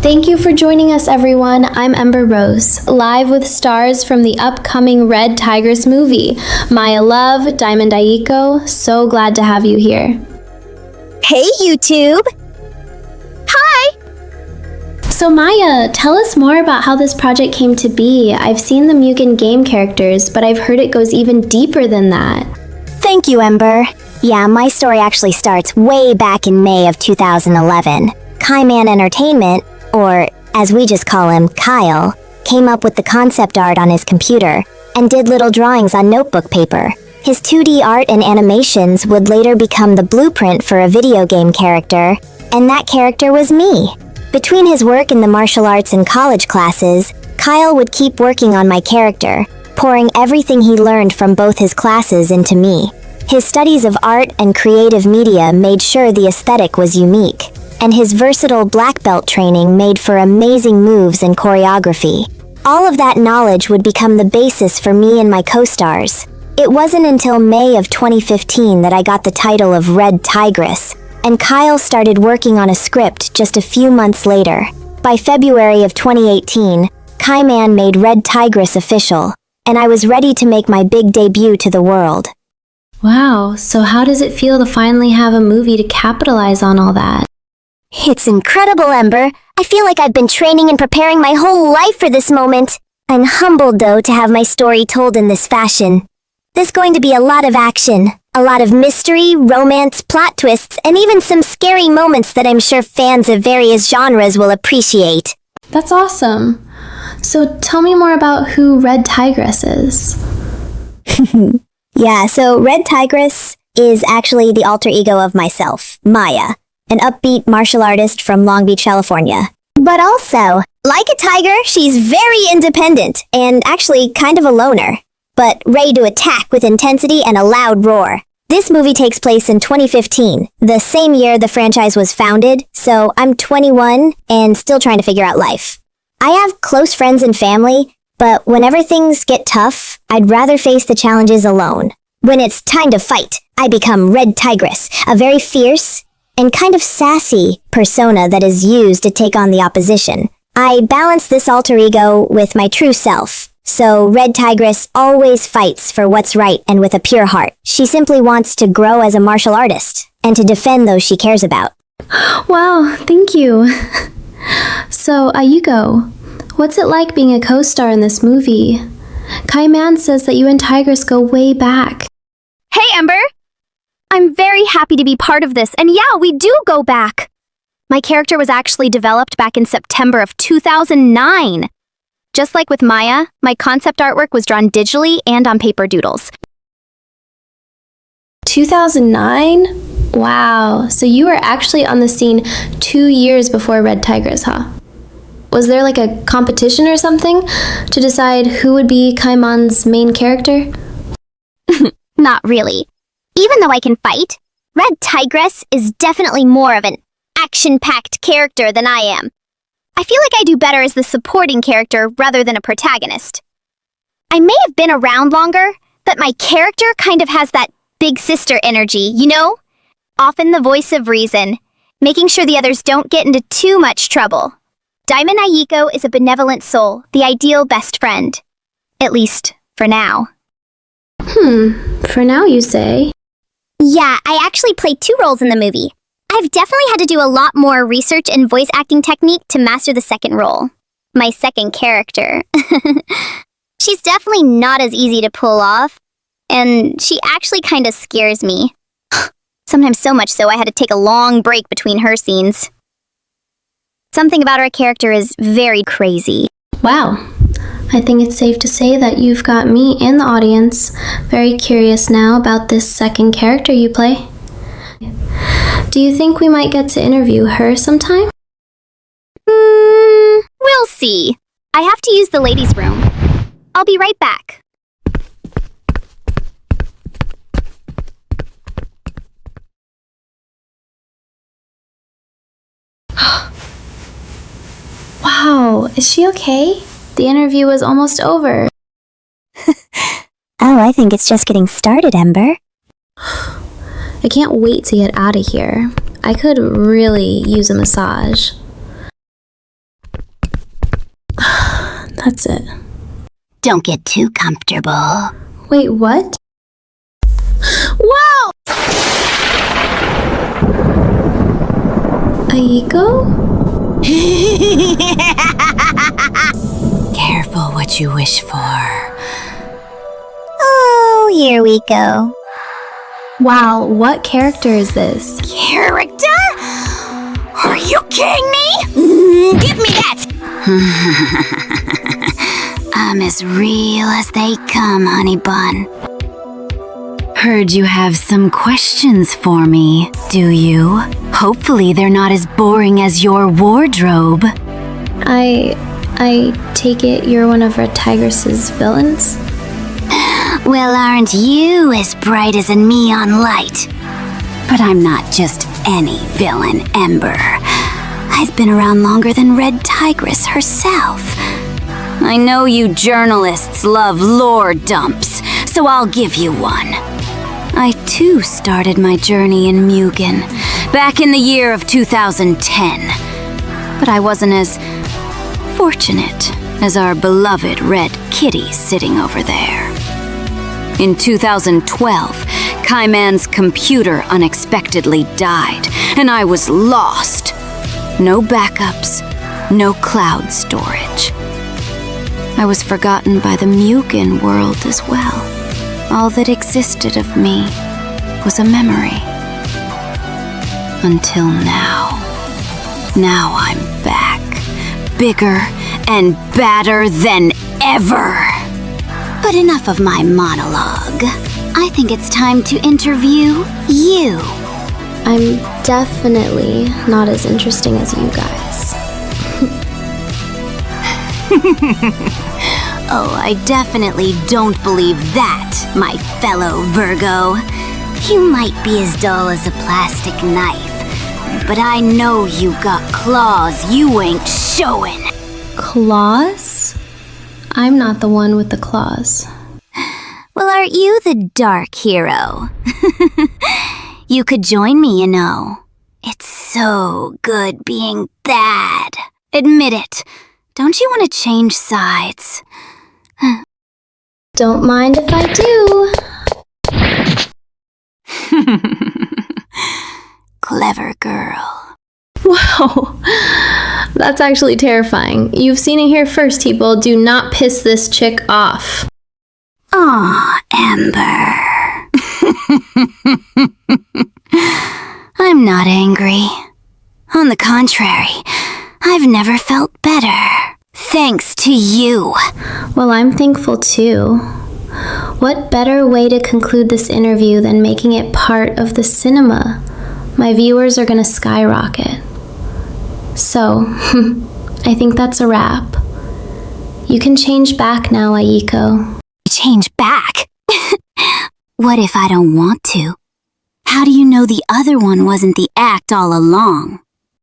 Thank you for joining us, everyone. I'm Ember Rose, live with stars from the upcoming Red Tigress movie. Maya Love, Diamond Aiko, so glad to have you here. Hey, YouTube! Hi! So Maya, tell us more about how this project came to be. I've seen the Mugen game characters, but I've heard it goes even deeper than that. Thank you, Ember. Yeah, my story actually starts way back in May of 2011. Kaiman Entertainment, or as we just call him, Kyle, came up with the concept art on his computer and did little drawings on notebook paper. His 2D art and animations would later become the blueprint for a video game character, and that character was me. Between his work in the martial arts and college classes, Kyle would keep working on my character, pouring everything he learned from both his classes into me. His studies of art and creative media made sure the aesthetic was unique, and his versatile black belt training made for amazing moves and choreography. All of that knowledge would become the basis for me and my co-stars. It wasn't until May of 2015 that I got the title of Red Tigress, and Kyle started working on a script just a few months later. By February of 2018, Kaiman made Red Tigress official, and I was ready to make my big debut to the world. Wow, so how does it feel to finally have a movie to capitalize on all that? It's incredible, Ember. I feel like I've been training and preparing my whole life for this moment. I'm humbled, though, to have my story told in this fashion. There's going to be a lot of action, a lot of mystery, romance, plot twists, and even some scary moments that I'm sure fans of various genres will appreciate. That's awesome. So tell me more about who Red Tigress is. Yeah, so Red Tigress is actually the alter ego of myself, Maya, an upbeat martial artist from Long Beach, California. But also, like a tiger, she's very independent and actually kind of a loner, but ready to attack with intensity and a loud roar. This movie takes place in 2015, the same year the franchise was founded, so I'm 21 and still trying to figure out life. I have close friends and family, but whenever things get tough, I'd rather face the challenges alone. When it's time to fight, I become Red Tigress, a very fierce and kind of sassy persona that is used to take on the opposition. I balance this alter ego with my true self, so Red Tigress always fights for what's right and with a pure heart. She simply wants to grow as a martial artist and to defend those she cares about. Wow, thank you. So, Ayuko, what's it like being a co-star in this movie? Kaiman says that you and Tigress go way back. Hey, Ember! I'm very happy to be part of this, and yeah, we do go back. My character was actually developed back in September of 2009. Just like with Maya, my concept artwork was drawn digitally and on paper doodles. 2009? Wow, so you were actually on the scene 2 years before Red Tigress, huh? Was there like a competition or something to decide who would be Kaiman's main character? Not really. Even though I can fight, Red Tigress is definitely more of an action-packed character than I am. I feel like I do better as the supporting character rather than a protagonist. I may have been around longer, but my character kind of has that big sister energy, you know? Often the voice of reason, making sure the others don't get into too much trouble. Diamond Aiko is a benevolent soul, the ideal best friend. At least, for now. For now you say? Yeah, I actually played 2 roles in the movie. I've definitely had to do a lot more research and voice acting technique to master the second role. My second character. She's definitely not as easy to pull off, and she actually kind of scares me. Sometimes so much so I had to take a long break between her scenes. Something about her character is very crazy. Wow. I think it's safe to say that you've got me and the audience very curious now about this second character you play. Do you think we might get to interview her sometime? We'll see. I have to use the ladies' room. I'll be right back. Wow, is she okay? The interview was almost over. Oh, I think it's just getting started, Ember. I can't wait to get out of here. I could really use a massage. That's it. Don't get too comfortable. Wait, what? Wow! Aiko? Careful what you wish for. Oh, here we go. Wow, what character is this? Character? Are you kidding me? Give me that! I'm as real as they come, honey bun. Heard you have some questions for me, do you? Hopefully they're not as boring as your wardrobe. I take it you're one of Red Tigress's villains? Well, aren't you as bright as a neon light? But I'm not just any villain, Ember. I've been around longer than Red Tigress herself. I know you journalists love lore dumps, so I'll give you one. I too started my journey in Mugen, back in the year of 2010. But I wasn't as fortunate as our beloved Red Kitty sitting over there. In 2012, Kaiman's computer unexpectedly died, and I was lost. No backups, no cloud storage. I was forgotten by the Mugen world as well. All that existed of me was a memory. Until now. Now I'm back, bigger and badder than ever. But enough of my monologue. I think it's time to interview you. I'm definitely not as interesting as you guys. Oh, I definitely don't believe that, my fellow Virgo. You might be as dull as a plastic knife, but I know you got claws you ain't showing. Claws? I'm not the one with the claws. Well, aren't you the dark hero? You could join me, you know. It's so good being bad. Admit it. Don't you want to change sides? Don't mind if I do. Clever girl. Wow, that's actually terrifying. You've seen it here first, people. Do not piss this chick off. Aw, Ember. I'm not angry. On the contrary, I've never felt better. Thanks to you. Well, I'm thankful too. What better way to conclude this interview than making it part of the cinema? My viewers are gonna skyrocket. So, I think that's a wrap. You can change back now, Aiko. Change back? What if I don't want to? How do you know the other one wasn't the act all along?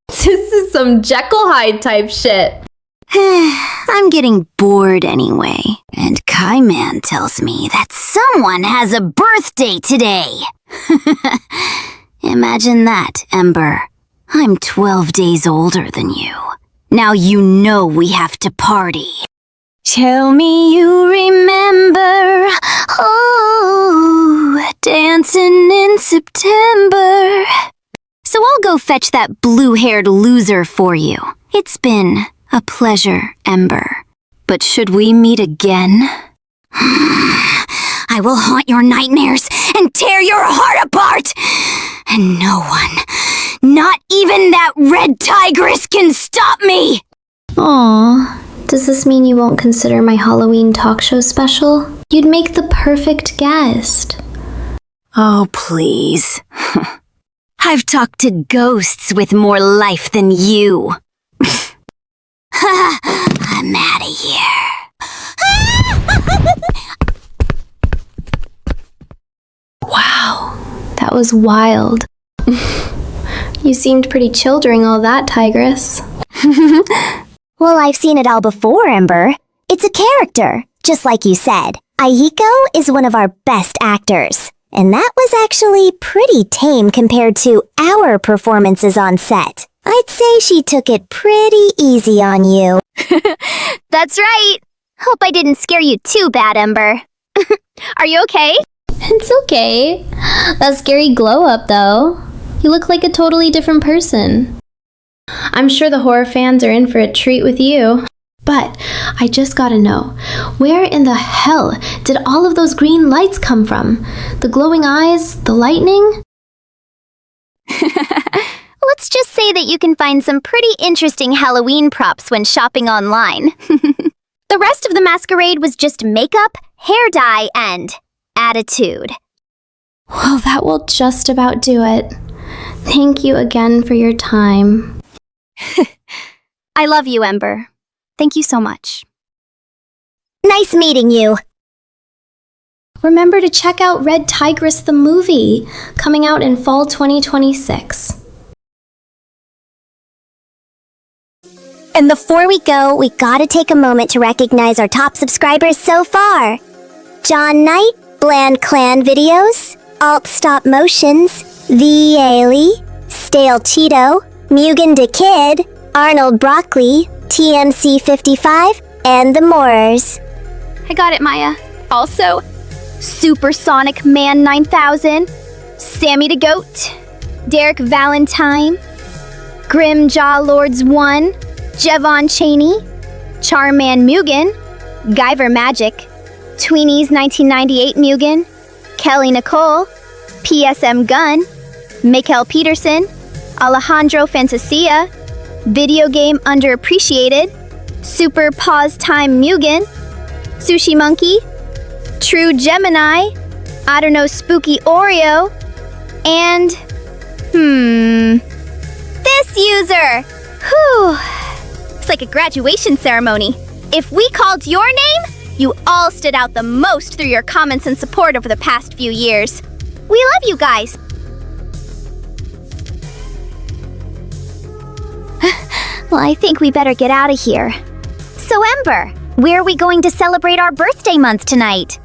This is some Jekyll Hyde type shit. I'm getting bored anyway, and Kaiman tells me that someone has a birthday today. Imagine that, Ember. I'm 12 days older than you. Now you know we have to party. Tell me you remember, oh, dancing in September. So I'll go fetch that blue-haired loser for you. It's been a pleasure, Ember. But should we meet again? I will haunt your nightmares and tear your heart apart. And no one, not even that Red Tigress, can stop me. Aww. Does this mean you won't consider my Halloween talk show special? You'd make the perfect guest. Oh, please. I've talked to ghosts with more life than you. I'm out of here. Wow, that was wild. You seemed pretty chill during all that, Tigress. Well, I've seen it all before, Ember. It's a character, just like you said. Aiko is one of our best actors. And that was actually pretty tame compared to our performances on set. I'd say she took it pretty easy on you. That's right. Hope I didn't scare you too bad, Ember. Are you okay? It's okay. That scary glow up, though. You look like a totally different person. I'm sure the horror fans are in for a treat with you. But I just gotta know, where in the hell did all of those green lights come from? The glowing eyes, the lightning? Let's just say that you can find some pretty interesting Halloween props when shopping online. The rest of the masquerade was just makeup, hair dye, and attitude. Well, that will just about do it. Thank you again for your time. I love you, Ember. Thank you so much. Nice meeting you. Remember to check out Red Tigress the movie, coming out in fall 2026. And before we go, we gotta take a moment to recognize our top subscribers so far. John Knight, Bland Clan Videos, Alt Stop Motions, The Ailey, Stale Cheeto, Mugen the Kid, Arnold Broccoli, TMC55, and the Moorers. I got it, Maya. Also, Supersonic Man 9000, Sammy the Goat, Derek Valentine, Grim Jaw Lords 1, Jevon Cheney, Charman Mugen, Guyver Magic, Tweenies 1998 Mugen, Kelly Nicole, PSM Gun, Mikkel Peterson, Alejandro Fantasia, Video Game Underappreciated, Super Pause Time Mugen, Sushi Monkey, True Gemini, I don't know Spooky Oreo, and this user. Whew. It's like a graduation ceremony. If we called your name, you all stood out the most through your comments and support over the past few years. We love you guys. Well, I think we better get out of here. So, Ember, where are we going to celebrate our birthday month tonight?